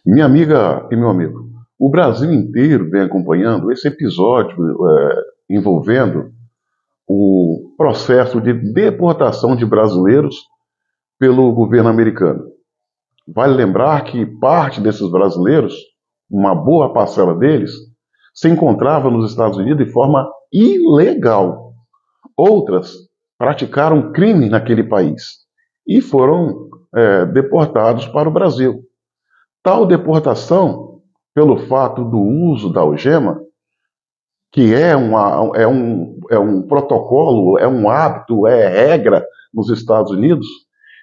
Minha amiga e meu amigo, o Brasil inteiro vem acompanhando esse episódio envolvendo o processo de deportação de brasileiros pelo governo americano. Vale lembrar que parte desses brasileiros, uma boa parcela deles, se encontrava nos Estados Unidos de forma ilegal. Outras praticaram crime naquele país e foram deportados para o Brasil. Tal deportação, pelo fato do uso da algema, que é um protocolo, é um hábito, é regra nos Estados Unidos,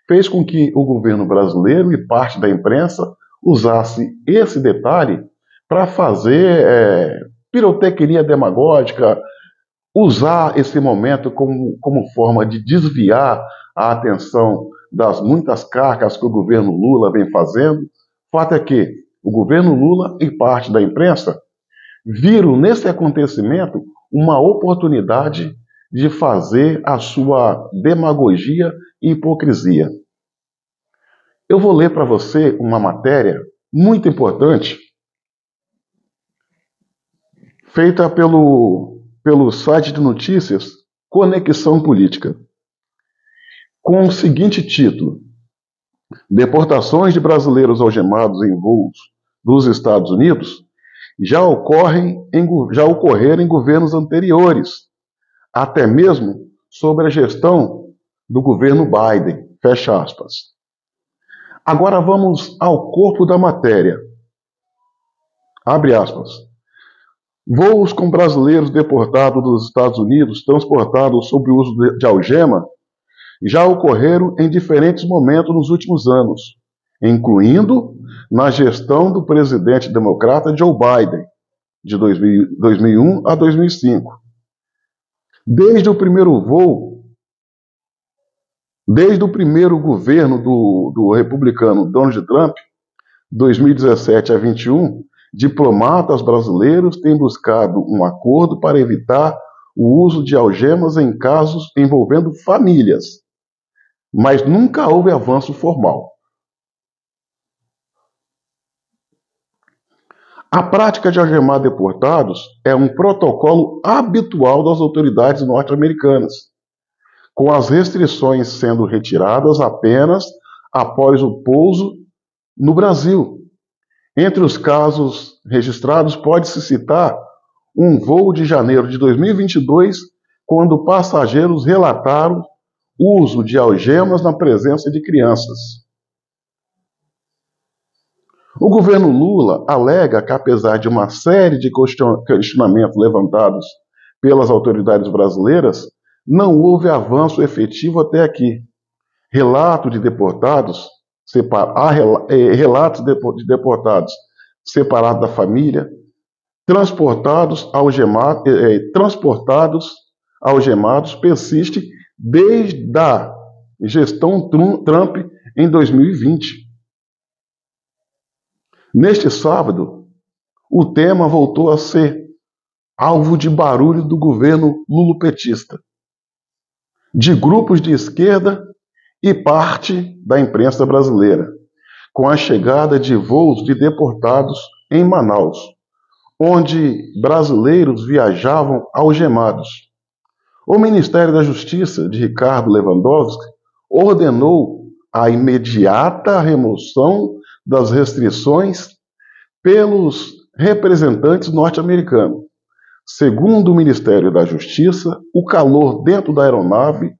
fez com que o governo brasileiro e parte da imprensa usasse esse detalhe para fazer pirotecnia demagógica, usar esse momento como forma de desviar a atenção das muitas cargas que o governo Lula vem fazendo. O fato é que o governo Lula e parte da imprensa viram nesse acontecimento uma oportunidade de fazer a sua demagogia e hipocrisia. Eu vou ler para você uma matéria muito importante feita pelo site de notícias Conexão Política, com o seguinte título: Deportações de brasileiros algemados em voos dos Estados Unidos já ocorreram em governos anteriores, até mesmo sobre a gestão do governo Biden. Fecha aspas. Agora vamos ao corpo da matéria. Abre aspas. Voos com brasileiros deportados dos Estados Unidos transportados sob o uso de algema já ocorreram em diferentes momentos nos últimos anos, incluindo na gestão do presidente democrata Joe Biden, de 2001 a 2005. Desde o primeiro voo, desde o primeiro governo do republicano Donald Trump, 2017 a 21, diplomatas brasileiros têm buscado um acordo para evitar o uso de algemas em casos envolvendo famílias, mas nunca houve avanço formal. A prática de algemar deportados é um protocolo habitual das autoridades norte-americanas, com as restrições sendo retiradas apenas após o pouso no Brasil. Entre os casos registrados, pode-se citar um voo de janeiro de 2022, quando passageiros relataram uso de algemas na presença de crianças. O governo Lula alega que, apesar de uma série de questionamentos levantados pelas autoridades brasileiras, não houve avanço efetivo até aqui. Relatos de deportados separados da família, transportados algemados persiste desde a gestão Trump em 2020. Neste sábado, o tema voltou a ser alvo de barulho do governo lulopetista, de grupos de esquerda e parte da imprensa brasileira, com a chegada de voos de deportados em Manaus, onde brasileiros viajavam algemados. O Ministério da Justiça, de Ricardo Lewandowski, ordenou a imediata remoção das restrições pelos representantes norte-americanos. Segundo o Ministério da Justiça, o calor dentro da aeronave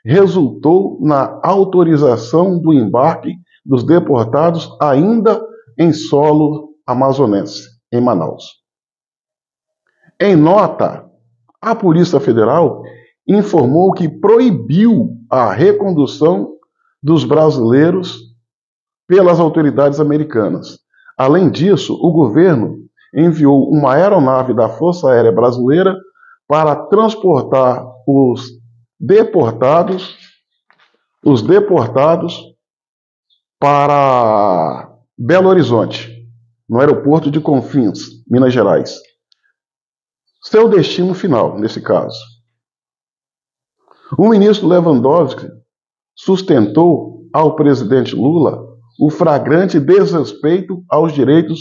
resultou na autorização do embarque dos deportados ainda em solo amazonense, em Manaus. Em nota, a Polícia Federal informou que proibiu a recondução dos brasileiros pelas autoridades americanas. Além disso, o governo enviou uma aeronave da Força Aérea Brasileira para transportar os deportados para Belo Horizonte, no aeroporto de Confins, Minas Gerais. Seu destino final, nesse caso. O ministro Lewandowski sustentou ao presidente Lula o flagrante desrespeito aos direitos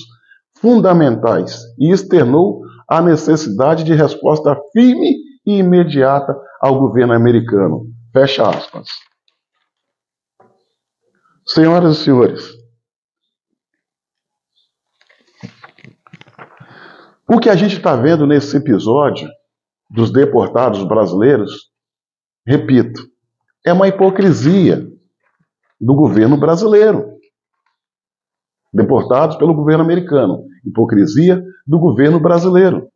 fundamentais e externou a necessidade de resposta firme e imediata ao governo americano. Fecha aspas. Senhoras e senhores, o que a gente está vendo nesse episódio dos deportados brasileiros, repito, é uma hipocrisia do governo brasileiro. Deportados pelo governo americano. Hipocrisia do governo brasileiro.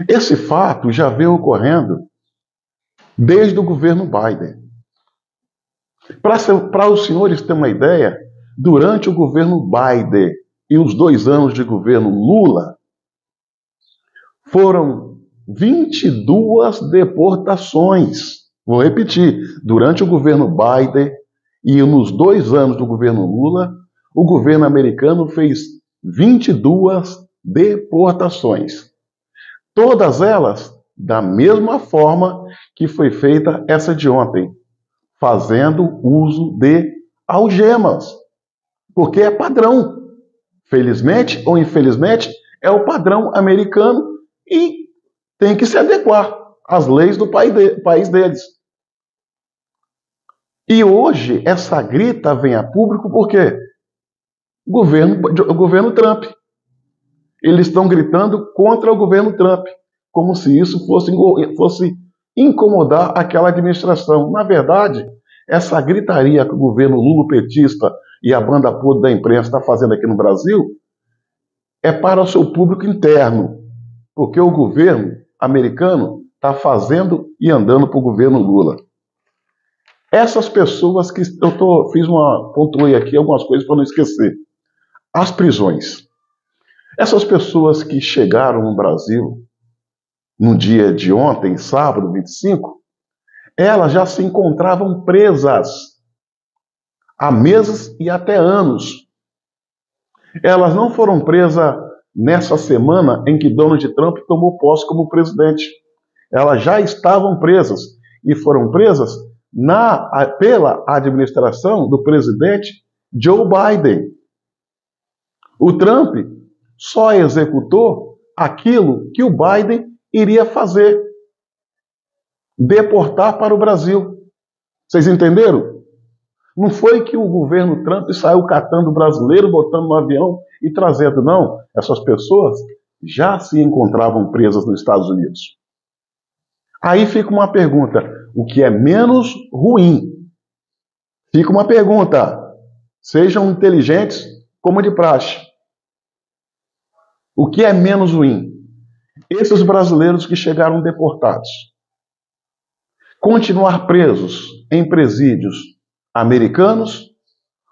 Esse fato já veio ocorrendo desde o governo Biden. Para os senhores terem uma ideia, durante o governo Biden e os 2 anos de governo Lula, foram 22 deportações. Vou repetir, durante o governo Biden e nos 2 anos do governo Lula, o governo americano fez 22 deportações. Todas elas da mesma forma que foi feita essa de ontem, fazendo uso de algemas, porque é padrão. Felizmente ou infelizmente, é o padrão americano e tem que se adequar às leis do país deles. E hoje essa grita vem a público por quê? O governo Trump. Eles estão gritando contra o governo Trump, como se isso fosse incomodar aquela administração. Na verdade, essa gritaria que o governo lulopetista e a banda podre da imprensa está fazendo aqui no Brasil é para o seu público interno, porque o governo americano está fazendo e andando para o governo Lula. Essas pessoas que pontuei aqui algumas coisas para não esquecer. As prisões. Essas pessoas que chegaram no Brasil no dia de ontem, sábado 25, elas já se encontravam presas há meses e até anos. Elas não foram presas nessa semana em que Donald Trump tomou posse como presidente. Elas já estavam presas e foram presas pela administração do presidente Joe Biden. O Trump só executou aquilo que o Biden iria fazer: deportar para o Brasil. Vocês entenderam? Não foi que o governo Trump saiu catando brasileiro, botando no avião e trazendo, não. Essas pessoas já se encontravam presas nos Estados Unidos. Aí fica uma pergunta: o que é menos ruim? Fica uma pergunta. Sejam inteligentes como de praxe. O que é menos ruim? Esses brasileiros que chegaram deportados continuar presos em presídios americanos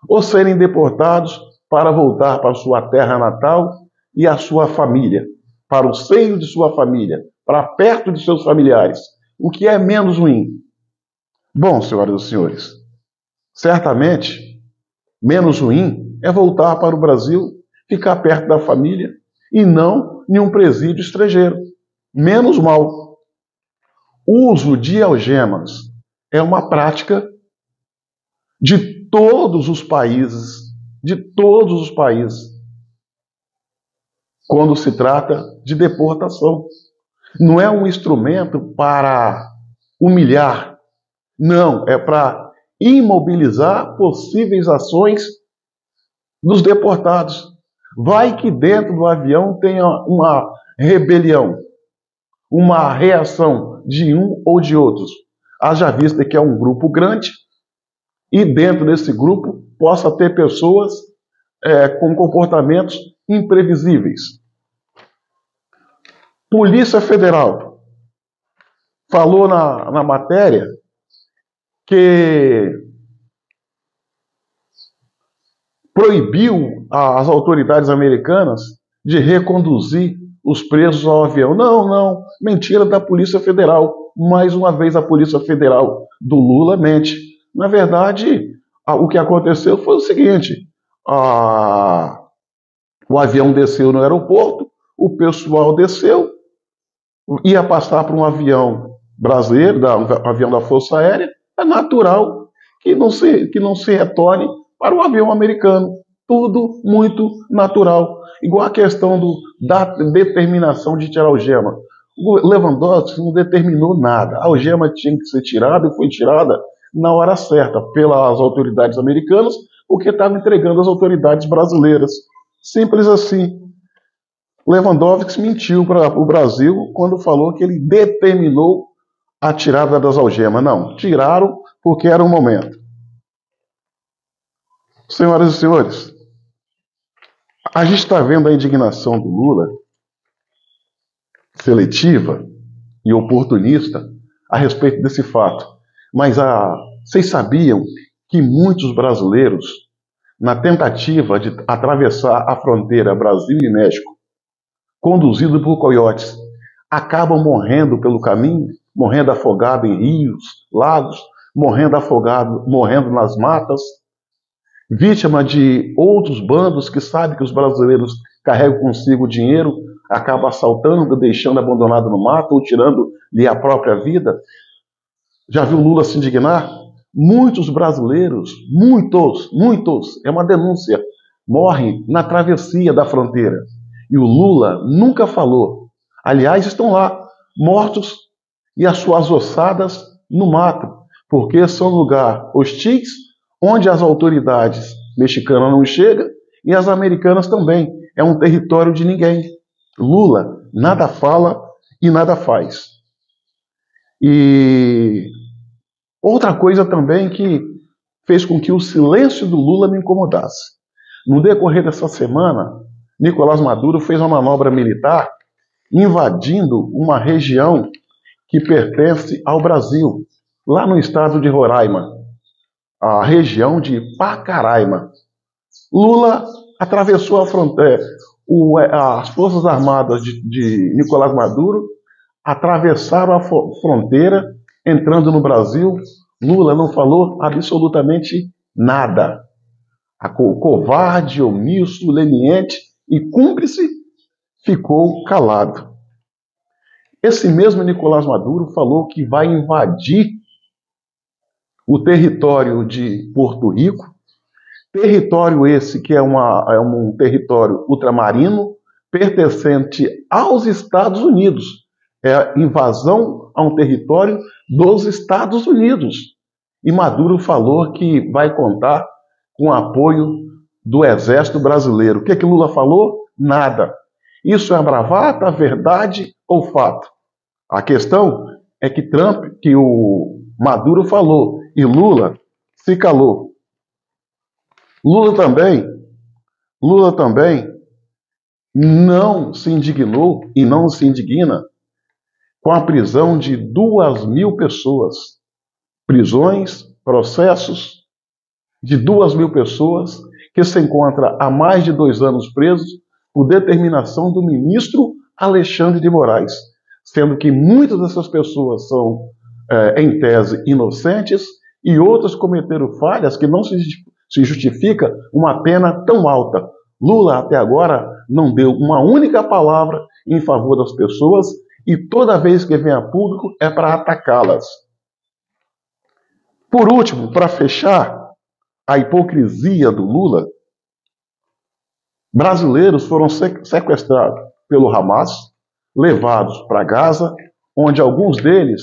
ou serem deportados para voltar para sua terra natal e a sua família, para o seio de sua família, para perto de seus familiares? O que é menos ruim? Bom, senhoras e senhores, certamente menos ruim é voltar para o Brasil, ficar perto da família e não em um presídio estrangeiro. Menos mal. O uso de algemas é uma prática de todos os países, quando se trata de deportação. Não é um instrumento para humilhar, não, é para imobilizar possíveis ações dos deportados. Vai que dentro do avião tenha uma rebelião, uma reação de um ou de outros. Haja vista que é um grupo grande e dentro desse grupo possa ter pessoas com comportamentos imprevisíveis. Polícia Federal falou na matéria que proibiu as autoridades americanas de reconduzir os presos ao avião. Não, mentira da Polícia Federal. Mais uma vez a Polícia Federal do Lula mente. Na verdade, o que aconteceu foi o seguinte: o avião desceu no aeroporto, o pessoal desceu, ia passar para um avião brasileiro, um avião da Força Aérea. É natural que não se retorne para o avião americano. Tudo muito natural. Igual a questão da determinação de tirar a algema. O Lewandowski não determinou nada. A algema tinha que ser tirada e foi tirada na hora certa pelas autoridades americanas, porque estava entregando às autoridades brasileiras. Simples assim. Lewandowski mentiu para o Brasil quando falou que ele determinou a tirada das algemas. Não, tiraram porque era o momento. Senhoras e senhores, a gente está vendo a indignação do Lula, seletiva e oportunista, a respeito desse fato. Mas vocês sabiam que muitos brasileiros, na tentativa de atravessar a fronteira Brasil e México, conduzido por coiotes, acabam morrendo pelo caminho, morrendo afogado em rios, lagos, morrendo afogado, morrendo nas matas, vítima de outros bandos que sabem que os brasileiros carregam consigo dinheiro, acaba assaltando, deixando abandonado no mato ou tirando-lhe a própria vida. Já viu Lula se indignar? Muitos brasileiros, muitos, é uma denúncia, morrem na travessia da fronteira. E o Lula nunca falou. Aliás, estão lá, mortos e as suas ossadas no mato, porque são lugares hostis, onde as autoridades mexicanas não chegam e as americanas também. É um território de ninguém. Lula nada fala e nada faz. E outra coisa também que fez com que o silêncio do Lula me incomodasse. No decorrer dessa semana, Nicolás Maduro fez uma manobra militar invadindo uma região que pertence ao Brasil, lá no estado de Roraima, a região de Pacaraima. Lula atravessou a fronteira, as Forças Armadas de Nicolás Maduro atravessaram a fronteira, entrando no Brasil. Lula não falou absolutamente nada. O covarde, omisso, leniente e cúmplice ficou calado. Esse mesmo Nicolás Maduro falou que vai invadir o território de Porto Rico, território esse que é um território ultramarino pertencente aos Estados Unidos. É invasão a um território dos Estados Unidos. E Maduro falou que vai contar com o apoio do Exército Brasileiro. O que Lula falou? Nada. Isso é bravata, verdade ou fato? A questão é que o Maduro falou e Lula se calou. Lula também não se indignou e não se indigna com a prisão de 2.000 pessoas. Prisões, processos de 2.000 pessoas que se encontram há mais de 2 anos presos por determinação do ministro Alexandre de Moraes, sendo que muitas dessas pessoas são, em tese, inocentes e outras cometeram falhas que não se justifica uma pena tão alta. Lula, até agora, não deu uma única palavra em favor das pessoas e toda vez que vem a público é para atacá-las. Por último, para fechar a hipocrisia do Lula, brasileiros foram sequestrados pelo Hamas, levados para Gaza, onde alguns deles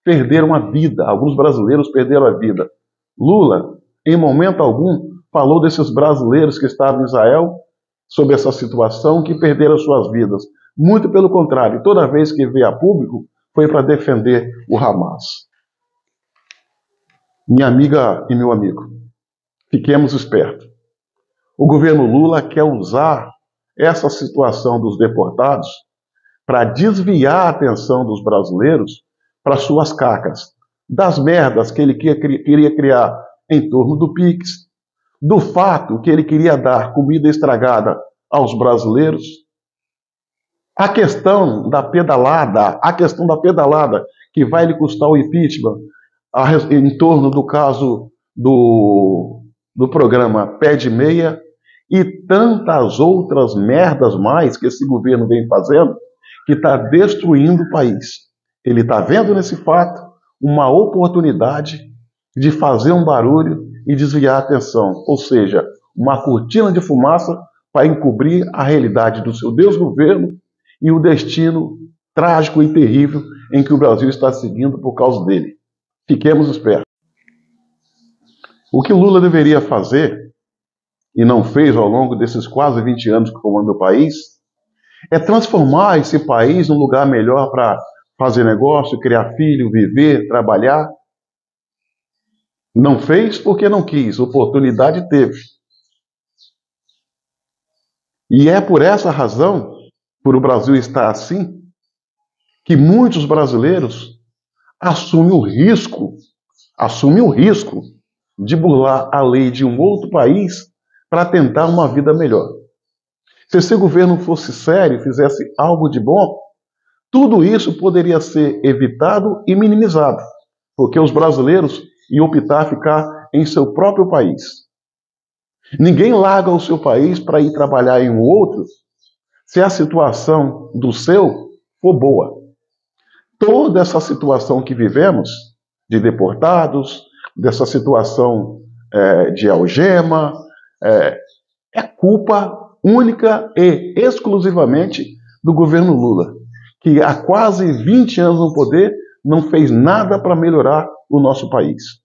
perderam a vida, alguns brasileiros perderam a vida. Lula, em momento algum, falou desses brasileiros que estavam em Israel, sobre essa situação, que perderam suas vidas. Muito pelo contrário, toda vez que veio a público, foi para defender o Hamas. Minha amiga e meu amigo, fiquemos espertos. O governo Lula quer usar essa situação dos deportados para desviar a atenção dos brasileiros para suas cacas, das merdas que ele queria criar em torno do Pix, do fato que ele queria dar comida estragada aos brasileiros, a questão da pedalada que vai lhe custar o impeachment, em torno do caso do programa Pé de Meia e tantas outras merdas mais que esse governo vem fazendo, que está destruindo o país. Ele está vendo nesse fato uma oportunidade de fazer um barulho e desviar a atenção, ou seja, uma cortina de fumaça para encobrir a realidade do seu desgoverno e o destino trágico e terrível em que o Brasil está seguindo por causa dele. Fiquemos espertos. O que Lula deveria fazer, e não fez ao longo desses quase 20 anos que comanda o país, é transformar esse país num lugar melhor para fazer negócio, criar filho, viver, trabalhar. Não fez porque não quis, oportunidade teve. E é por essa razão, por o Brasil estar assim, que muitos brasileiros assumem o risco de burlar a lei de um outro país para tentar uma vida melhor. Se esse governo fosse sério, fizesse algo de bom, tudo isso poderia ser evitado e minimizado, porque os brasileiros iam optar a ficar em seu próprio país. Ninguém larga o seu país para ir trabalhar em um outro se a situação do seu for boa. Toda essa situação que vivemos, de deportados, dessa situação de algema, é culpa única e exclusivamente do governo Lula, que há quase 20 anos no poder não fez nada para melhorar o nosso país.